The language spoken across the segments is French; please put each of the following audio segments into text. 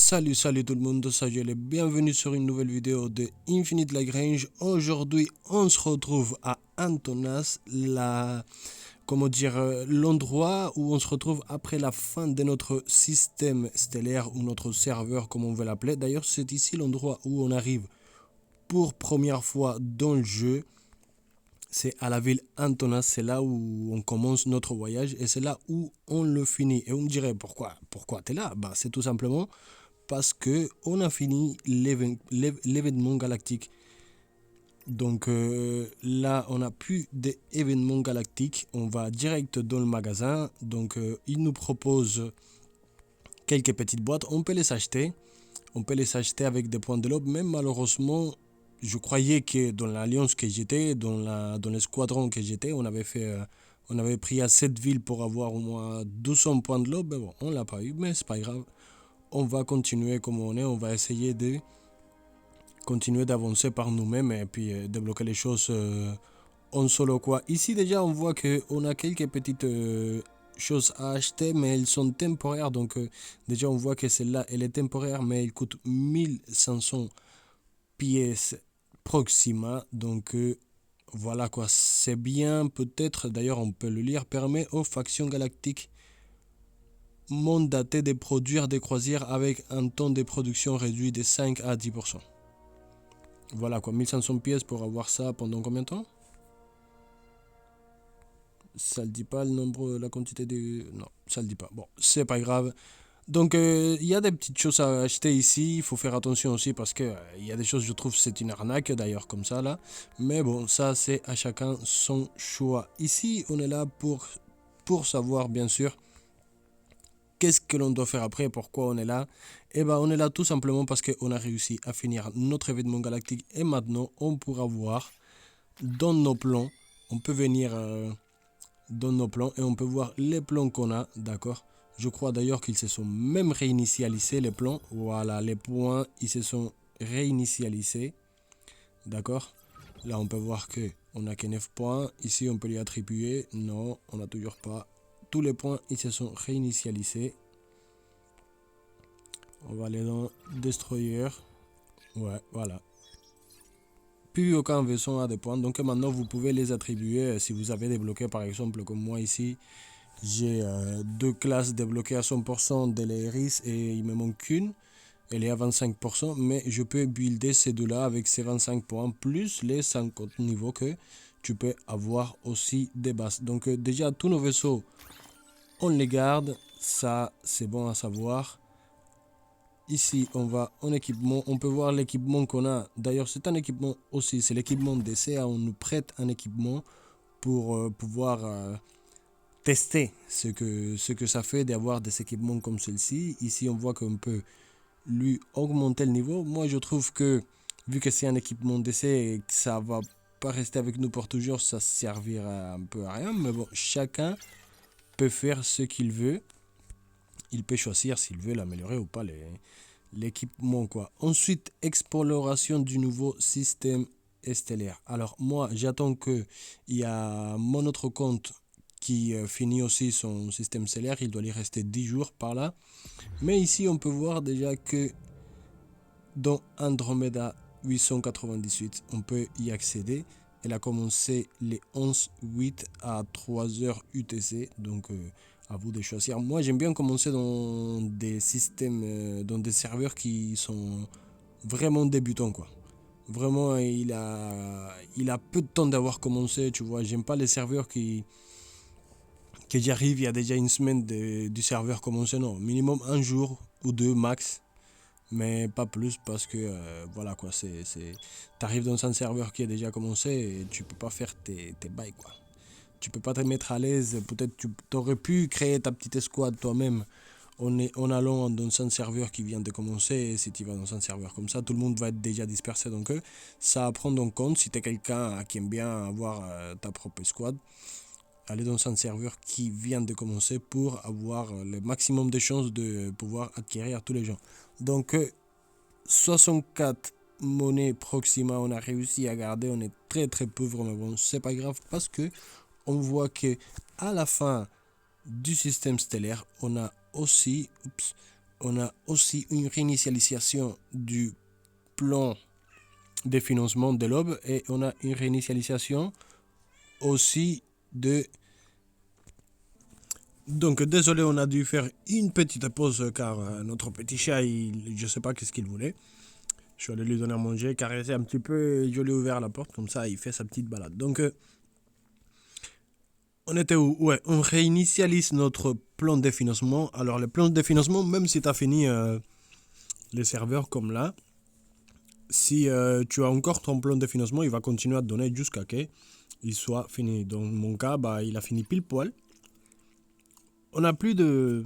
Salut tout le monde, salut et bienvenue sur une nouvelle vidéo de Infinite Lagrange. Aujourd'hui, on se retrouve à Antonas, l'endroit où on se retrouve après la fin de notre système stellaire ou notre serveur comme on veut l'appeler. D'ailleurs, c'est ici l'endroit où on arrive pour première fois dans le jeu. C'est à la ville Antonas, c'est là où on commence notre voyage et c'est là où on le finit. Et vous me direz pourquoi t'es là? C'est tout simplement parce que on a fini l'événement galactique. Donc là, on n'a plus d'événements galactiques. On va direct dans le magasin. Donc il nous propose quelques petites boîtes. On peut les acheter. On peut les acheter avec des points de lobe. Mais malheureusement, je croyais que dans l'alliance que j'étais, dans l'escadron que j'étais, on avait pris à cette ville pour avoir au moins 200 points de lobe. Mais bon, on l'a pas eu, mais c'est pas grave. On va continuer comme on est, on va essayer de continuer d'avancer par nous-mêmes et puis débloquer les choses en solo quoi. Ici déjà on voit qu'on a quelques petites choses à acheter mais elles sont temporaires, donc déjà on voit que celle-là elle est temporaire mais elle coûte 1500 pièces Proxima, donc voilà quoi, c'est bien. Peut-être d'ailleurs on peut le lire, permet aux factions galactiques mandaté de produire des croisières avec un temps de production réduit de 5 à 10%. Voilà quoi, 1500 pièces pour avoir ça pendant combien de temps? Ça ne dit pas le nombre, la quantité de... Non, ça ne dit pas. Bon, c'est pas grave. Donc il y a des petites choses à acheter ici, il faut faire attention aussi parce que il y a des choses, je trouve c'est une arnaque d'ailleurs comme ça là. Mais bon, ça c'est à chacun son choix. Ici, on est là pour savoir bien sûr qu'est-ce que l'on doit faire après, pourquoi on est là. On est là tout simplement parce qu'on a réussi à finir notre événement galactique et maintenant on pourra voir dans nos plans, on peut venir dans nos plans et on peut voir les plans qu'on a, d'accord. Je crois d'ailleurs qu'ils se sont même réinitialisés les plans, voilà, les points ils se sont réinitialisés, d'accord. Là on peut voir que on n'a que 9 points, ici on peut les attribuer, non, on n'a toujours pas. Tous les points ils se sont réinitialisés. On va aller dans Destroyer. Ouais, voilà. Plus aucun vaisseau a des points. Donc maintenant vous pouvez les attribuer si vous avez débloqué par exemple comme moi ici. J'ai deux classes débloquées à 100% de l'Iris et il me manque une. Elle est à 25%, mais je peux builder ces deux-là avec ces 25 points plus les 50 niveaux que tu peux avoir aussi des bases. Donc déjà tous nos vaisseaux, on les garde. Ça c'est bon à savoir. Ici, on va en équipement. On peut voir l'équipement qu'on a. D'ailleurs, c'est un équipement aussi. C'est l'équipement d'essai. On nous prête un équipement pour pouvoir tester ce que ça fait d'avoir des équipements comme celle-ci. Ici, on voit qu'on peut lui augmenter le niveau. Moi, je trouve que, vu que c'est un équipement d'essai et que ça va pas rester avec nous pour toujours, ça servira un peu à rien. Mais bon, chacun peut faire ce qu'il veut. Il peut choisir s'il veut l'améliorer ou pas l'équipement quoi. Ensuite, exploration du nouveau système stellaire. Alors moi, j'attends que il y a mon autre compte qui finit aussi son système stellaire. Il doit y rester 10 jours par là. Mais ici, on peut voir déjà que dans Andromeda 898, on peut y accéder. Elle a commencé les 11-8 à 3h UTC. Donc à vous de choisir. Moi j'aime bien commencer dans des systèmes, dans des serveurs qui sont vraiment débutants quoi. Vraiment il a peu de temps d'avoir commencé, tu vois. J'aime pas les serveurs que j'y arrive, il y a déjà une semaine du serveur commencé, non. Minimum un jour ou deux max. Mais pas plus parce que voilà quoi, t'arrives dans un serveur qui a déjà commencé et tu peux pas faire tes bails quoi. Tu peux pas te mettre à l'aise. Peut-être tu aurais pu créer ta petite escouade toi-même en allant dans un serveur qui vient de commencer. Et si tu vas dans un serveur comme ça, tout le monde va être déjà dispersé. Donc ça à prendre en compte si tu es quelqu'un qui aime bien avoir ta propre escouade. Aller dans un serveur qui vient de commencer pour avoir le maximum de chances de pouvoir acquérir tous les gens. Donc 64 monnaies Proxima, on a réussi à garder. On est très pauvre, mais bon, c'est pas grave parce que on voit que à la fin du système stellaire, on a aussi on a aussi une réinitialisation du plan de financement de l'aube et on a une réinitialisation aussi de... Donc désolé, on a dû faire une petite pause car notre petit chat, je sais pas qu'est-ce qu'il voulait. Je suis allé lui donner à manger, caresser un petit peu et je lui ai ouvert la porte, comme ça il fait sa petite balade. Donc on était où? Ouais, on réinitialise notre plan de financement. Alors le plan de financement, même si tu as fini les serveurs comme là, si tu as encore ton plan de financement, il va continuer à te donner jusqu'à ce qu'il soit fini. Dans mon cas, bah, il a fini pile poil. On n'a plus de...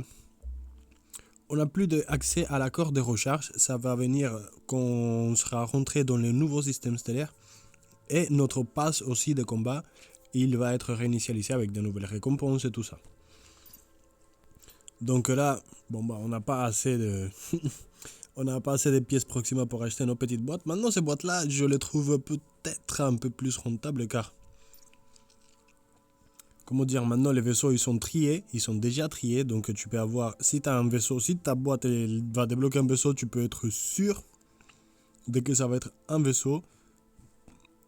On n'a plus d'accès à l'accord de recharge. Ça va venir quand on sera rentré dans le nouveau système stellaire. Et notre pass aussi de combat, il va être réinitialisé avec de nouvelles récompenses et tout ça. Donc là, bon bah on n'a pas assez de... on n'a pas assez de pièces Proxima pour acheter nos petites boîtes. Maintenant ces boîtes là, je les trouve peut-être un peu plus rentables car... Comment dire, maintenant les vaisseaux ils sont triés, ils sont déjà triés. Donc tu peux avoir, si tu as un vaisseau, si ta boîte elle va débloquer un vaisseau, tu peux être sûr de que ça va être un vaisseau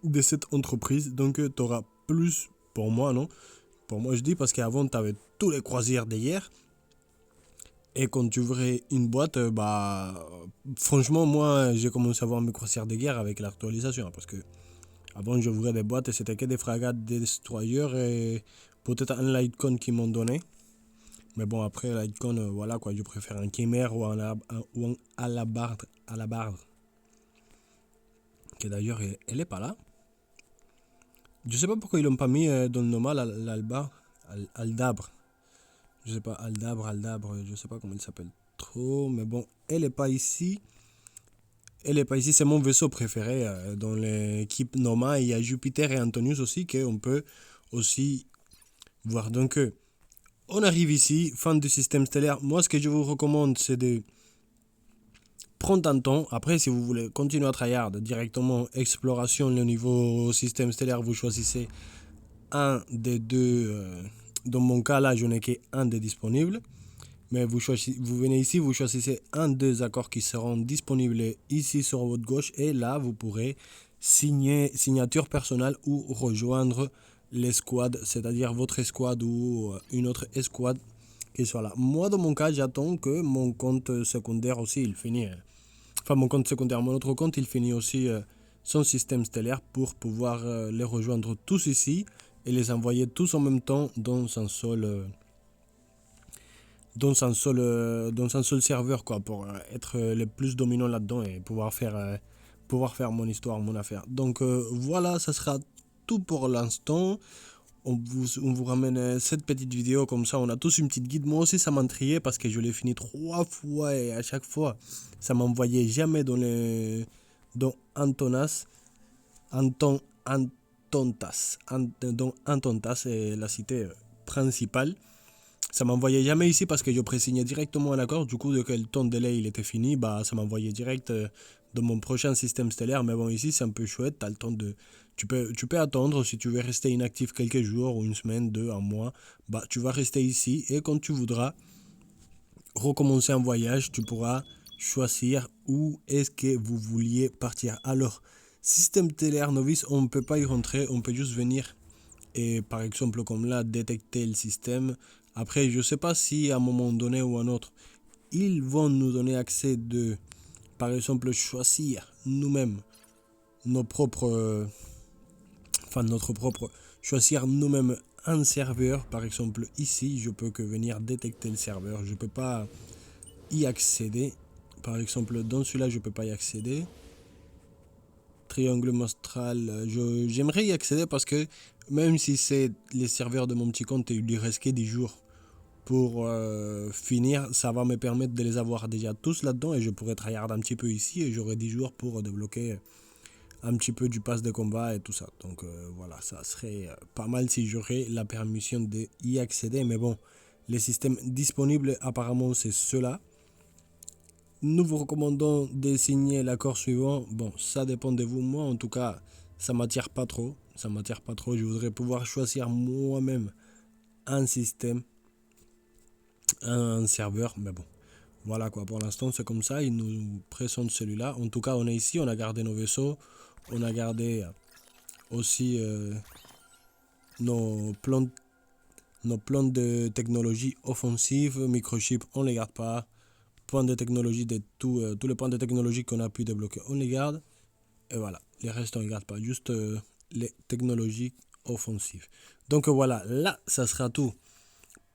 de cette entreprise. Donc tu auras plus, pour moi non, pour moi je dis parce qu'avant tu avais tous les croisières d'hier. Et quand tu ouvrais une boîte, bah franchement moi j'ai commencé à voir mes croisières de guerre avec l'actualisation. Parce que avant j'ouvrais des boîtes et c'était que des fragates, des destroyers et peut-être un Lightcon qui m'ont donné. Mais bon après Lightcon, voilà quoi, je préfère un Chimère ou un Alabarde. Que d'ailleurs elle est pas là. Je sais pas pourquoi ils l'ont pas mis dans le normal Aldabre. Je sais pas, Aldabre, je sais pas comment il s'appelle trop, mais bon, elle est pas ici. Elle est pas ici, c'est mon vaisseau préféré dans l'équipe Noma. Il y a Jupiter et Antonius aussi qu'on peut aussi voir. Donc, on arrive ici, fin du système stellaire. Moi, ce que je vous recommande, c'est de prendre un temps. Après, si vous voulez continuer à tryhard directement, exploration, le niveau système stellaire, vous choisissez un des deux. Dans mon cas, là, je n'ai qu'un des disponibles. Mais vous venez ici, vous choisissez un des accords qui seront disponibles ici sur votre gauche. Et là, vous pourrez signer signature personnelle ou rejoindre l'escouade, c'est-à-dire votre escouade ou une autre escouade qui soit là. Moi, dans mon cas, j'attends que mon compte secondaire aussi, il finit. Enfin, mon compte secondaire, mon autre compte, il finit aussi son système stellaire pour pouvoir les rejoindre tous ici et les envoyer tous en même temps dans un seul... dans un seul serveur quoi, pour être le plus dominant là-dedans et pouvoir faire mon histoire, mon affaire. Donc voilà, ça sera tout pour l'instant. On vous ramène cette petite vidéo comme ça, on a tous une petite guide. Moi aussi ça m'a intrigué parce que je l'ai fini 3 fois et à chaque fois ça m'envoyait jamais dans Antonas, dans Antontas, la cité principale. Ça m'envoyait jamais ici parce que je présignais directement un accord. Du coup, dès que le temps de délai il était fini, bah ça m'envoyait direct dans mon prochain système stellaire. Mais bon, ici c'est un peu chouette. T'as le temps de, tu peux attendre si tu veux rester inactif quelques jours ou une semaine, 2, 1 mois. Bah tu vas rester ici et quand tu voudras recommencer un voyage, tu pourras choisir où est-ce que vous vouliez partir. Alors, système stellaire novice, on ne peut pas y rentrer, on peut juste venir et par exemple comme là détecter le système. Après je sais pas si à un moment donné ou à un autre ils vont nous donner accès de par exemple choisir nous-mêmes nos propres notre propre choisir nous-mêmes un serveur. Par exemple ici je peux que venir détecter le serveur, je peux pas y accéder. Par exemple dans celui-là je peux pas y accéder. Triangle Mostral, j'aimerais y accéder parce que même si c'est les serveurs de mon petit compte et il lui reste que 10 jours pour finir, ça va me permettre de les avoir déjà tous là-dedans et je pourrais tryhard un petit peu ici et j'aurai 10 jours pour débloquer un petit peu du pass de combat et tout ça. Donc voilà, ça serait pas mal si j'aurais la permission d'y accéder. Mais bon, les systèmes disponibles apparemment c'est ceux-là. Nous vous recommandons de signer l'accord suivant. Bon, ça dépend de vous. Moi, en tout cas, ça m'attire pas trop. Ça m'attire pas trop. Je voudrais pouvoir choisir moi-même un système, un serveur. Mais bon, Voilà quoi, pour l'instant c'est comme ça, il nous présente celui-là. En tout cas, on est ici, on a gardé nos vaisseaux, on a gardé aussi nos plans, nos plans de technologie offensive, microchip, on les garde pas. Points de technologie de tous les points de technologie qu'on a pu débloquer, on les garde. Et voilà, les restes on ne garde pas, juste les technologies offensives. Donc voilà, là ça sera tout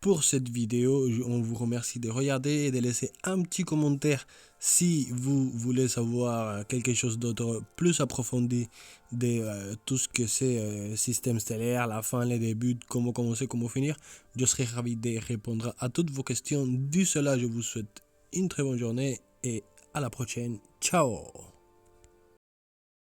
pour cette vidéo. On vous remercie de regarder et de laisser un petit commentaire si vous voulez savoir quelque chose d'autre plus approfondi de tout ce que c'est système stellaire, la fin, les débuts, comment commencer, comment finir. Je serai ravi de répondre à toutes vos questions. Du cela, je vous souhaite une très bonne journée et à la prochaine. Ciao!